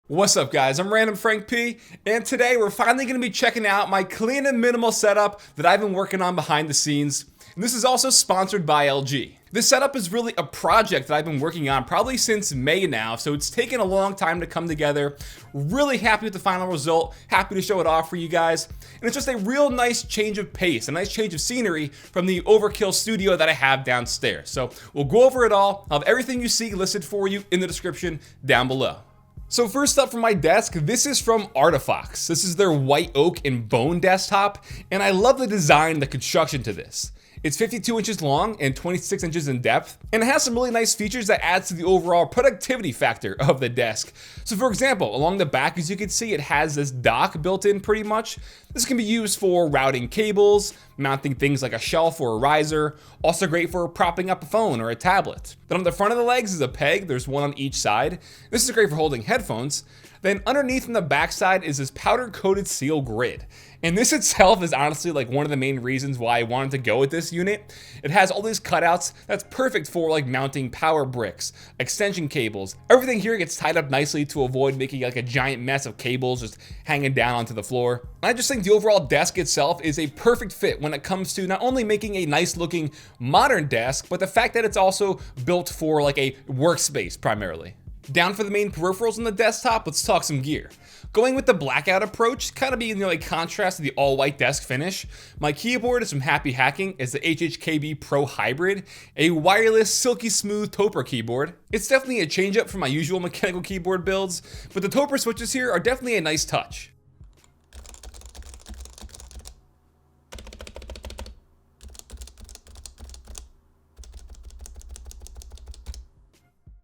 What's up guys, I'm randomfrankp, and today we're finally going to be checking out my clean and minimal setup that I've been working on behind the scenes. And this is also sponsored by LG. This setup is really a project that I've been working on probably since May now, so it's taken a long time to come together. Really happy with the final result, happy to show it off for you guys. And it's just a real nice change of pace, a nice change of scenery from the overkill studio that I have downstairs. So we'll go over it all. I'll have everything you see listed for you in the description down below. So first up from my desk, this is from Artifox. This is their white oak and bone desktop, and I love the design and the construction to this. It's 52 inches long and 26 inches in depth, and it has some really nice features that adds to the overall productivity factor of the desk. So for example, along the back, as you can see, it has this dock built in pretty much. This can be used for routing cables, mounting things like a shelf or a riser, also great for propping up a phone or a tablet. Then on the front of the legs is a peg, there's one on each side. This is great for holding headphones. Then underneath on the backside is this powder coated steel grid. And this itself is honestly like one of the main reasons why I wanted to go with this unit. It has all these cutouts that's perfect for like mounting power bricks, extension cables. Everything here gets tied up nicely to avoid making like a giant mess of cables just hanging down onto the floor. And I just think the overall desk itself is a perfect fit when it comes to not only making a nice looking modern desk, but the fact that it's also built for like a workspace primarily. Down for the main peripherals on the desktop, let's talk some gear. Going with the blackout approach, kind of being a contrast to the all-white desk finish. My keyboard is from Happy Hacking. It's the HHKB Pro Hybrid, a wireless, silky smooth Topper keyboard. It's definitely a change up from my usual mechanical keyboard builds, but the Topper switches here are definitely a nice touch.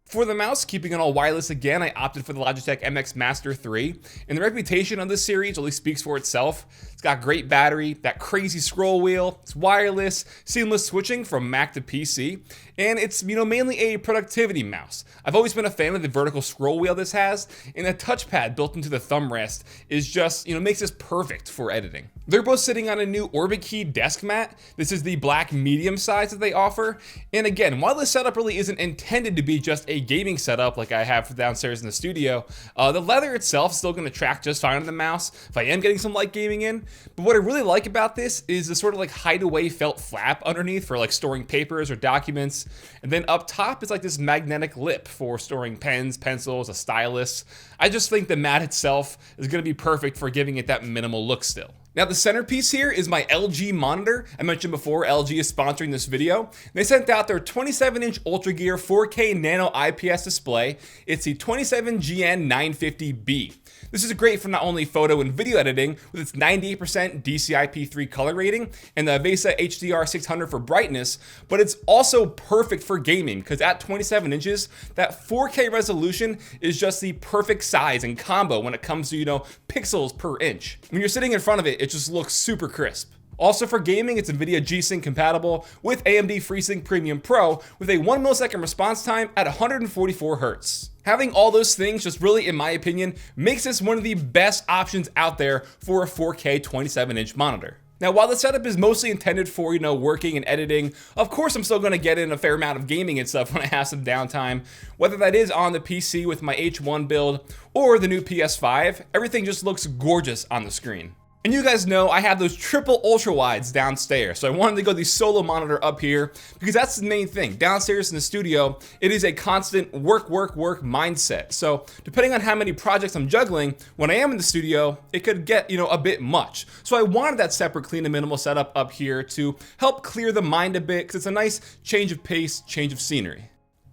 For the mouse, keeping it all wireless again, I opted for the Logitech MX Master 3, and the reputation of this series really speaks for itself. It's got great battery, that crazy scroll wheel, it's wireless, seamless switching from Mac to PC, and it's mainly a productivity mouse. I've always been a fan of the vertical scroll wheel this has, and the touchpad built into the thumb rest is just, makes this perfect for editing. They're both sitting on a new Orbit Key desk mat. This is the black medium size that they offer, and again, while this setup really isn't intended to be just a gaming setup like I have downstairs in the studio, the leather itself is still going to track just fine on the mouse if I am getting some light gaming in. But what I really like about this is the sort of like hideaway felt flap underneath for like storing papers or documents, and then up top is like this magnetic lip for storing pens, pencils, a stylus. I just think the mat itself is going to be perfect for giving it that minimal look still. Now the centerpiece here is my LG monitor. I mentioned before LG is sponsoring this video. They sent out their 27-inch Ultra Gear 4K Nano IPS display. It's the 27GN950B. This is great for not only photo and video editing with its 98% DCI-P3 color rating and the VESA HDR 600 for brightness, but it's also perfect for gaming because at 27 inches, that 4K resolution is just the perfect size and combo when it comes to, pixels per inch. When you're sitting in front of it, it just looks super crisp. Also for gaming, it's NVIDIA G-Sync compatible with AMD FreeSync Premium Pro with a 1 millisecond response time at 144 Hz. Having all those things just really, in my opinion, makes this one of the best options out there for a 4K 27-inch monitor. Now, while the setup is mostly intended for, working and editing, of course I'm still going to get in a fair amount of gaming and stuff when I have some downtime. Whether that is on the PC with my H1 build or the new PS5, everything just looks gorgeous on the screen. And you guys know I have those triple ultra wides downstairs, so I wanted to go the solo monitor up here because that's the main thing. Downstairs in the studio, it is a constant work mindset. So depending on how many projects I'm juggling, when I am in the studio, it could get, a bit much. So I wanted that separate clean and minimal setup up here to help clear the mind a bit because it's a nice change of pace, change of scenery.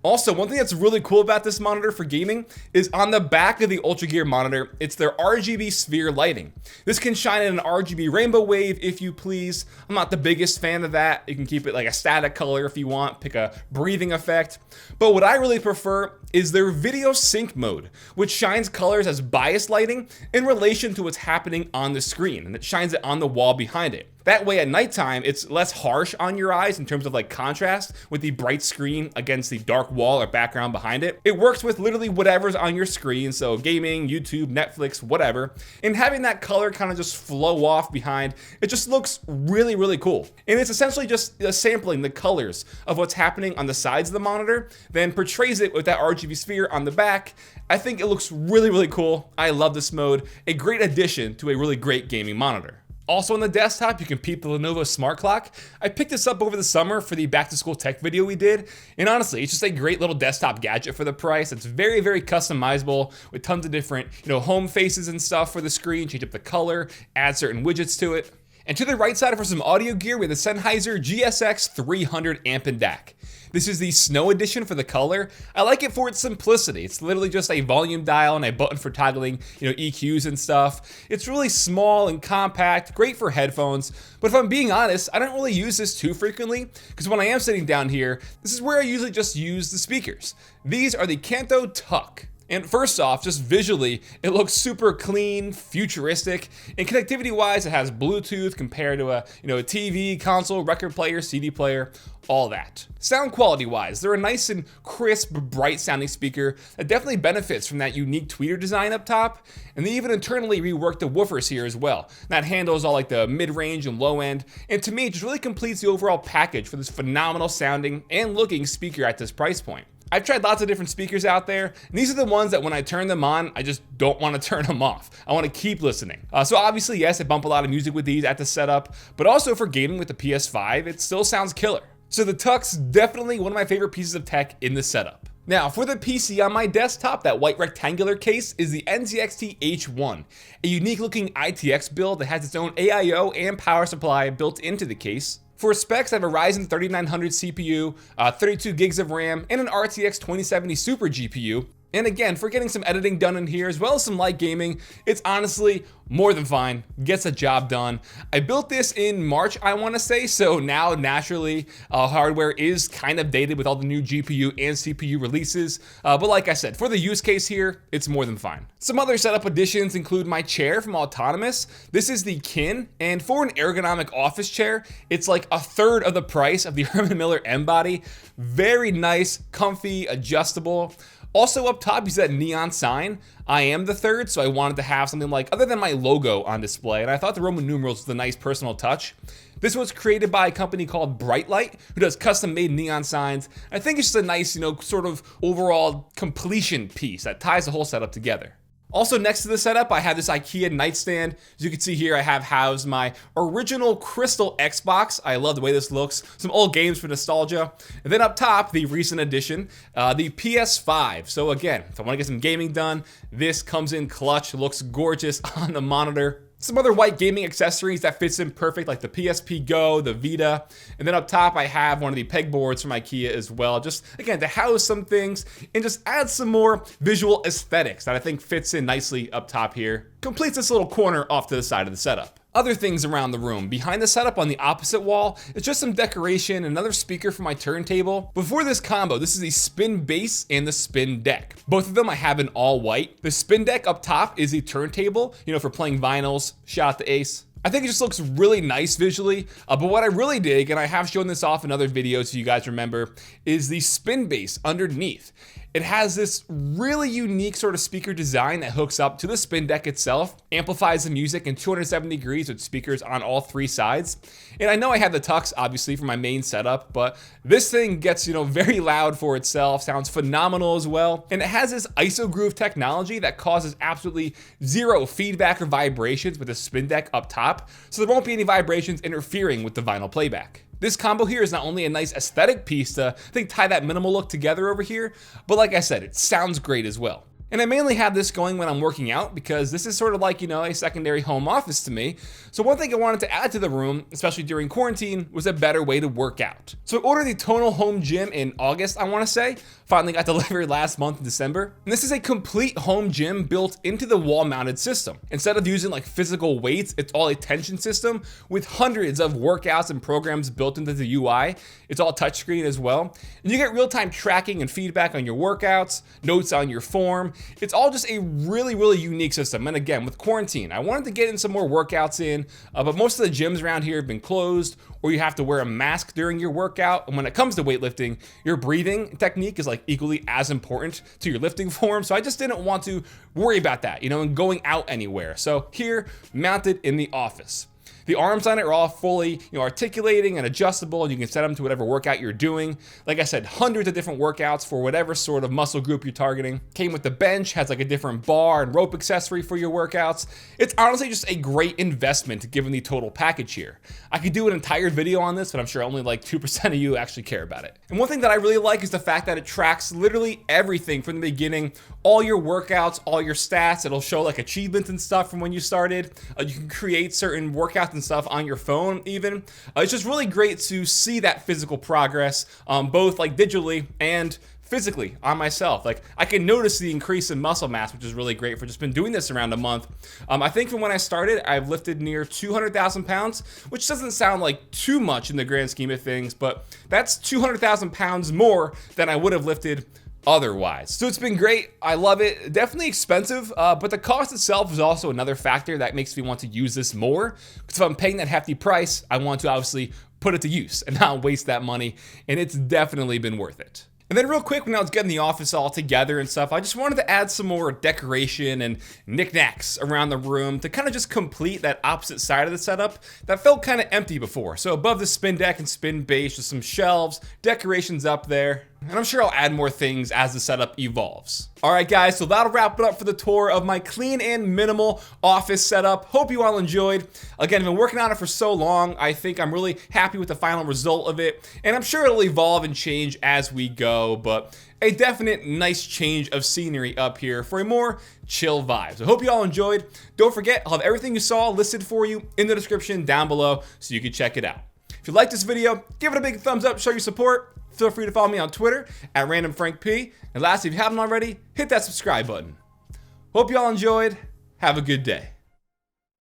Also, one thing that's really cool about this monitor for gaming is on the back of the Ultra Gear monitor, it's their RGB sphere lighting. This can shine in an RGB rainbow wave if you please. I'm not the biggest fan of that. You can keep it like a static color if you want, pick a breathing effect. But what I really prefer is their video sync mode, which shines colors as bias lighting in relation to what's happening on the screen, and it shines it on the wall behind it. That way at nighttime, it's less harsh on your eyes in terms of like contrast with the bright screen against the dark wall or background behind it. It works with literally whatever's on your screen, so gaming, YouTube, Netflix, whatever. And having that color kind of just flow off behind, it just looks really, really cool. And it's essentially just sampling the colors of what's happening on the sides of the monitor, then portrays it with that RGB sphere on the back. I think it looks really, really cool. I love this mode. A great addition to a really great gaming monitor. Also on the desktop, you can peep the Lenovo Smart Clock. I picked this up over the summer for the back to school tech video we did. And honestly, it's just a great little desktop gadget for the price. It's very, very customizable with tons of different, home faces and stuff for the screen, change up the color, add certain widgets to it. And to the right side for some audio gear, we have the Sennheiser GSX 300 amp and DAC. This is the Snow edition for the color. I like it for its simplicity. It's literally just a volume dial and a button for toggling, EQs and stuff. It's really small and compact, great for headphones. But if I'm being honest, I don't really use this too frequently because when I am sitting down here, this is where I usually just use the speakers. These are the Kanto Tuck. And first off, just visually, it looks super clean, futuristic, and connectivity-wise, it has Bluetooth compared to a TV, console, record player, CD player, all that. Sound quality-wise, they're a nice and crisp, bright-sounding speaker that definitely benefits from that unique tweeter design up top, and they even internally reworked the woofers here as well. That handles all like the mid-range and low-end, and to me, it just really completes the overall package for this phenomenal sounding and looking speaker at this price point. I've tried lots of different speakers out there, and these are the ones that when I turn them on, I just don't want to turn them off. I want to keep listening. So obviously, yes, I bump a lot of music with these at the setup, but also for gaming with the PS5, it still sounds killer. So the Tuck's definitely one of my favorite pieces of tech in the setup. Now, for the PC on my desktop, that white rectangular case is the NZXT H1, a unique looking ITX build that has its own AIO and power supply built into the case. For specs, I have a Ryzen 3900 CPU, 32 gigs of RAM, and an RTX 2070 Super GPU. And again, for getting some editing done in here, as well as some light gaming, it's honestly more than fine, gets the job done. I built this in March, I wanna say, so now naturally, hardware is kind of dated with all the new GPU and CPU releases. But like I said, for the use case here, it's more than fine. Some other setup additions include my chair from Autonomous. This is the Kin, and for an ergonomic office chair, it's like a third of the price of the Herman Miller M-Body. Very nice, comfy, adjustable. Also up top, you see that neon sign. I am the third, so I wanted to have something like, other than my logo on display, and I thought the Roman numerals was a nice personal touch. This was created by a company called Brightlight, who does custom-made neon signs. I think it's just a nice, sort of overall completion piece that ties the whole setup together. Also next to the setup, I have this IKEA nightstand. As you can see here, I have housed my original Crystal Xbox. I love the way this looks. Some old games for nostalgia. And then up top, the recent addition, the PS5. So again, if I want to get some gaming done, this comes in clutch, looks gorgeous on the monitor. Some other white gaming accessories that fits in perfect, like the PSP Go, the Vita. And then up top, I have one of the pegboards from IKEA as well. Just, again, to house some things and just add some more visual aesthetics that I think fits in nicely up top here. Completes this little corner off to the side of the setup. Other things around the room. Behind the setup on the opposite wall, it's just some decoration, another speaker for my turntable. Before this combo, this is the Spin Bass and the Spin Deck. Both of them I have in all white. The Spin Deck up top is the turntable, for playing vinyls. Shout out to Ace. I think it just looks really nice visually, but what I really dig, and I have shown this off in other videos so you guys remember, is the Spin Bass underneath. It has this really unique sort of speaker design that hooks up to the Spin Deck itself, amplifies the music in 270 degrees with speakers on all three sides. And I know I have the Tux, obviously, for my main setup, but this thing gets, very loud for itself, sounds phenomenal as well. And it has this IsoGroove technology that causes absolutely zero feedback or vibrations with the Spin Deck up top, so there won't be any vibrations interfering with the vinyl playback. This combo here is not only a nice aesthetic piece to, I think, tie that minimal look together over here, but like I said, it sounds great as well. And I mainly have this going when I'm working out because this is sort of like, a secondary home office to me. So one thing I wanted to add to the room, especially during quarantine, was a better way to work out. So I ordered the Tonal home gym in August, I want to say. finally got delivered last month in December. And this is a complete home gym built into the wall mounted system. Instead of using like physical weights, it's all a tension system with hundreds of workouts and programs built into the UI. It's all touchscreen as well. And you get real-time tracking and feedback on your workouts, notes on your form. It's all just a really unique system. And again, with quarantine, I wanted to get in some more workouts in, but most of the gyms around here have been closed, or you have to wear a mask during your workout. And when it comes to weightlifting, your breathing technique is like equally as important to your lifting form. So I just didn't want to worry about that, and going out anywhere. So here, mounted in the office. The arms on it are all fully, articulating and adjustable, and you can set them to whatever workout you're doing. Like I said, hundreds of different workouts for whatever sort of muscle group you're targeting. Came with the bench, has like a different bar and rope accessory for your workouts. It's honestly just a great investment given the total package here. I could do an entire video on this, but I'm sure only like 2% of you actually care about it. And one thing that I really like is the fact that it tracks literally everything from the beginning, all your workouts, all your stats. It'll show like achievements and stuff from when you started. You can create certain workouts and stuff on your phone even. It's just really great to see that physical progress, both like digitally and physically on myself. Like I can notice the increase in muscle mass, which is really great for just been doing this around a month. I think from when I started, I've lifted near 200,000 pounds, which doesn't sound like too much in the grand scheme of things, but that's 200,000 pounds more than I would have lifted otherwise. So it's been great. I love it. Definitely expensive, but the cost itself is also another factor that makes me want to use this more. Because if I'm paying that hefty price, I want to obviously put it to use and not waste that money. And it's definitely been worth it. And then real quick, when I was getting the office all together and stuff, I just wanted to add some more decoration and knickknacks around the room to kind of just complete that opposite side of the setup that felt kind of empty before. So above the spin deck and spin base, just some shelves, decorations up there. And I'm sure I'll add more things as the setup evolves. All right, guys, so that'll wrap it up for the tour of my clean and minimal office setup. Hope you all enjoyed. Again, I've been working on it for so long. I think I'm really happy with the final result of it. And I'm sure it'll evolve and change as we go, but a definite nice change of scenery up here for a more chill vibe. So I hope you all enjoyed. Don't forget, I'll have everything you saw listed for you in the description down below so you can check it out. If you like this video, give it a big thumbs up, show your support. Feel free to follow me on Twitter at randomfrankp. And lastly, if you haven't already, hit that subscribe button. Hope you all enjoyed. Have a good day.